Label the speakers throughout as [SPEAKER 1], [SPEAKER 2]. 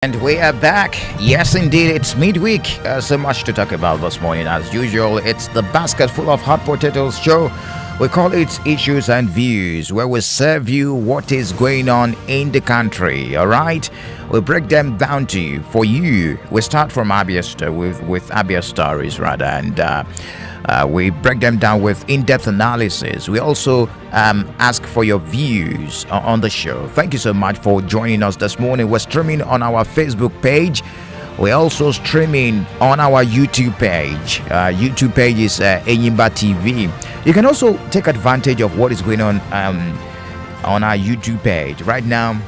[SPEAKER 1] And we are back. Yes, indeed, it's midweek. So much to talk about this morning. As usual, it's the basket full of hot potatoes show. We call it Issues and Views, where we serve you what is going on in the country. All right, we break them down to you for you. We start from Abia with Abia stories rather, and we break them down with in-depth analysis. We also ask for your views on the show. Thank you so much for joining us this morning. We're streaming on our Facebook page. We're also streaming on our YouTube page. YouTube page is Enyimba TV. You can also take advantage of what is going on our YouTube page. Right now,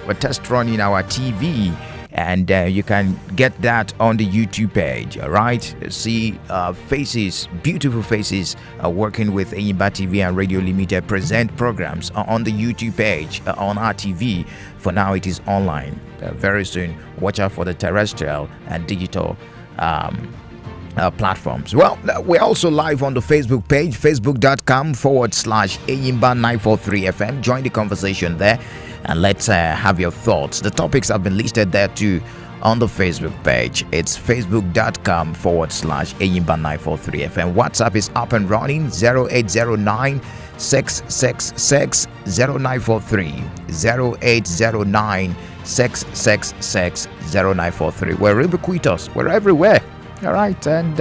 [SPEAKER 1] we're test running our TV, and you can get that on the YouTube page. All right, see faces, beautiful faces working with Enyimba TV and Radio Limited present programs on the YouTube page on our TV. For now, it is online. Very soon, watch out for the terrestrial and digital platforms. Well, we're also live on the Facebook page, facebook.com/Enyimba943FM. Join the conversation there, and let's have your thoughts. The topics have been listed there too on the Facebook page. It's facebook.com/Enyimba943FM. WhatsApp is up and running, 0809 666 0943, 0809 666 0943. We're ubiquitous, we're everywhere. All right, and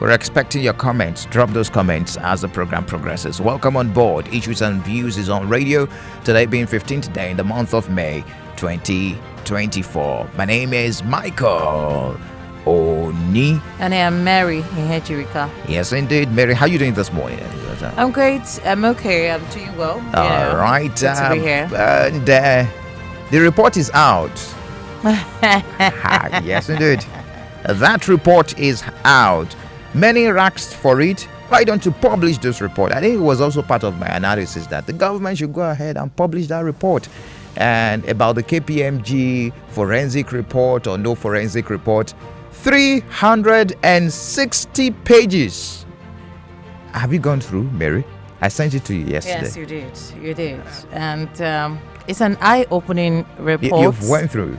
[SPEAKER 1] we're expecting your comments. Drop those comments as the program progresses. Welcome on board. Issues and Views is on radio today, being 15th day in the month of May 2024. My name is Michael Oni,
[SPEAKER 2] and I am Mary Ihejirika.
[SPEAKER 1] Yes, indeed, Mary. How are you doing this morning?
[SPEAKER 2] I'm great. I'm okay. I'm doing well.
[SPEAKER 1] All right.
[SPEAKER 2] Good to be here.
[SPEAKER 1] And the report is out. Yes, indeed. That report is out. Many asked for it. Why don't you publish this report? I think it was also part of my analysis that the government should go ahead and publish that report. And about the KPMG forensic report or no forensic report, 360 pages. Have you gone through, Mary? I sent it to you yesterday.
[SPEAKER 2] Yes, you did. You did. And it's an eye-opening report.
[SPEAKER 1] You've went through.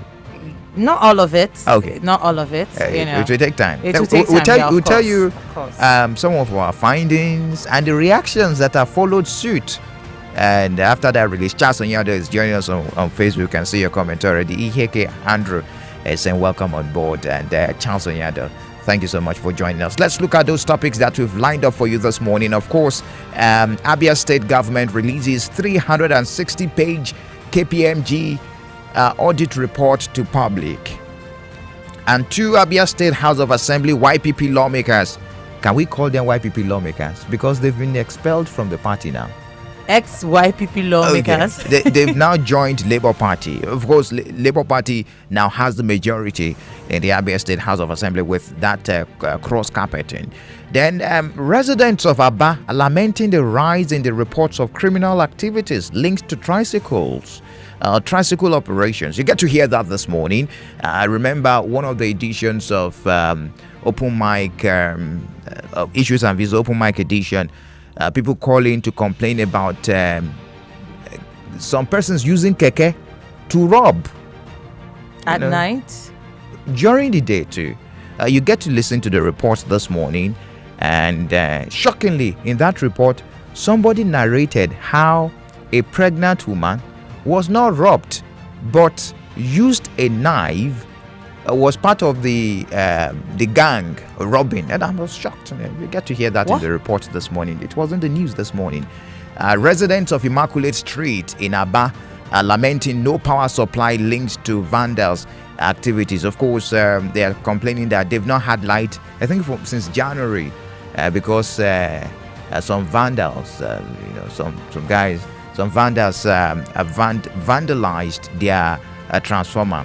[SPEAKER 2] Not all of it.
[SPEAKER 1] Okay.
[SPEAKER 2] Not all of it.
[SPEAKER 1] It will take time.
[SPEAKER 2] It will take time.
[SPEAKER 1] We'll tell you some of our findings and the reactions that have followed suit. And after that release, Charles Onyado is joining us on Facebook. You can see your comment already. Iheke Andrew is saying welcome on board. And Charles Onyado, thank you so much for joining us. Let's look at those topics that we've lined up for you this morning. Of course, Abia State government releases 360-page KPMG audit report to public. And two Abia State House of Assembly YPP lawmakers. Can we call them YPP lawmakers? Because they've been expelled from the party now.
[SPEAKER 2] Ex-YPP lawmakers.
[SPEAKER 1] Okay. They've now joined Labour Party. Of course, Labour Party now has the majority in the Abia State House of Assembly with that cross-carpeting. Then residents of Aba are lamenting the rise in the reports of criminal activities linked to tricycles. Tricycle operations. You get to hear that this morning. I remember one of the editions of Open Mic Issues and Views, Open Mic edition. People calling to complain about some persons using keke to rob
[SPEAKER 2] at night,
[SPEAKER 1] during the day too. You get to listen to the reports this morning, and shockingly, in that report, somebody narrated how a pregnant woman was not robbed, but used a knife. Was part of the gang robbing, and I was shocked. We get to hear that in the report this morning. It wasn't the news this morning. Residents of Immaculate Street in Aba are lamenting no power supply linked to vandals activities. Of course, they are complaining that they've not had light, I think, since January, because some vandals, some vandals have vandalized their transformer.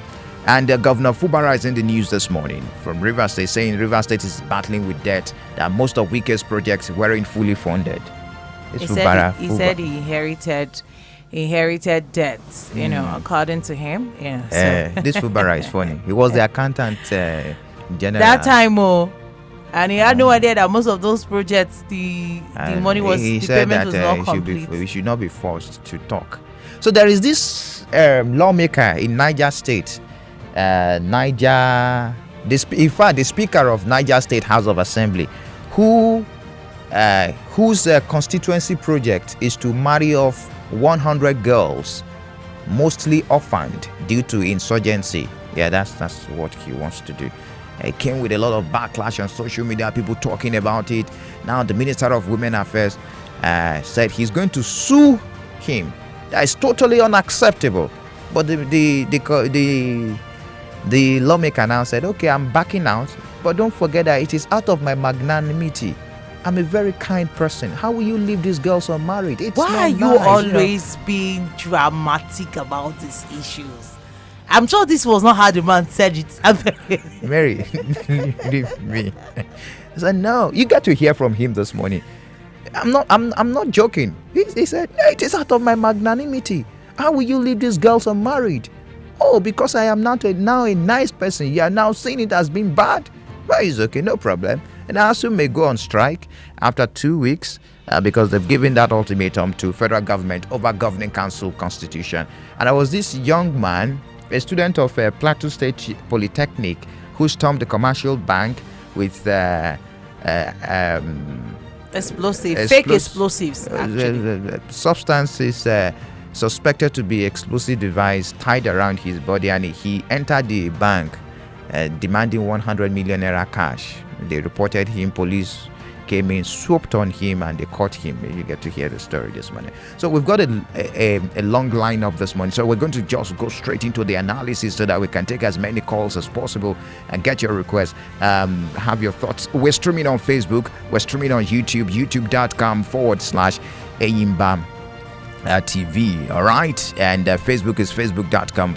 [SPEAKER 1] And Governor Fubara is in the news this morning from Rivers State, saying Rivers State is battling with debt, that most of Wike's projects weren't fully funded.
[SPEAKER 2] He said he inherited debts, according to him.
[SPEAKER 1] This Fubara is funny. He was the accountant general.
[SPEAKER 2] That time, and he had no idea that most of those projects, the money was, the payment was not complete.
[SPEAKER 1] We should not be forced to talk. So there is this lawmaker in Niger State. Niger, in fact, the Speaker of Niger State House of Assembly, whose constituency project is to marry off 100 girls, mostly orphaned due to insurgency. Yeah, that's what he wants to do. It came with a lot of backlash on social media, people talking about it. Now the Minister of Women Affairs said he's going to sue him. That is totally unacceptable. But the lawmaker now said, okay, I'm backing out, but don't forget that it is out of my magnanimity. I'm a very kind person. How will you leave these girls unmarried?
[SPEAKER 2] Why are you always being dramatic about these issues? I'm sure this was not how the man said it.
[SPEAKER 1] Mary, leave me. I said, no, you got to hear from him this morning. I'm not joking. He said, no, it is out of my magnanimity. How will you leave these girls unmarried? Oh, because I am now a nice person. You are now seeing it as being bad. Well, it's okay, no problem. And ASU may go on strike after 2 weeks because they've given that ultimatum to federal government over governing council constitution. And there was this young man, a student of Plateau State Polytechnic, who stormed the commercial bank with
[SPEAKER 2] fake explosives,
[SPEAKER 1] substances suspected to be explosive device tied around his body, and he entered the bank demanding 100 million naira cash. They reported him. Police came in, swooped on him, and they caught him. You get to hear the story this morning. So we've got a long lineup this morning. So we're going to just go straight into the analysis so that we can take as many calls as possible and get your requests. Have your thoughts. We're streaming on Facebook. We're streaming on YouTube, youtube.com/Enyimba TV. All right. And Facebook is facebook.com/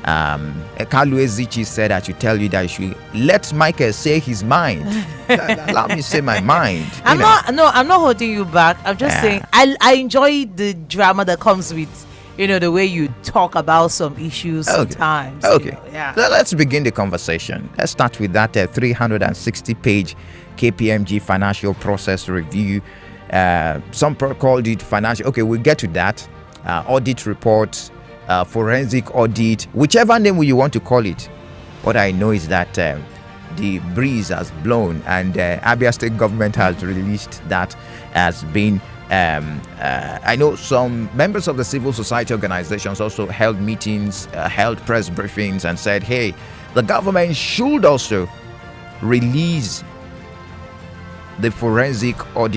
[SPEAKER 1] Kalu Ezichi said I should tell you that you should let Michael say his mind. Allow me to say my mind.
[SPEAKER 2] I'm not holding you back. I'm just saying I enjoy the drama that comes with the way you talk about some issues sometimes.
[SPEAKER 1] Okay. So let's begin the conversation. Let's start with that 360-page KPMG financial process review. Some called it financial. Okay, we'll get to that. Audit report. Forensic audit, whichever name you want to call it. What I know is that the breeze has blown, and Abia State government has released that as being I know some members of the civil society organizations also held meetings, held press briefings, and said, hey, the government should also release the forensic audit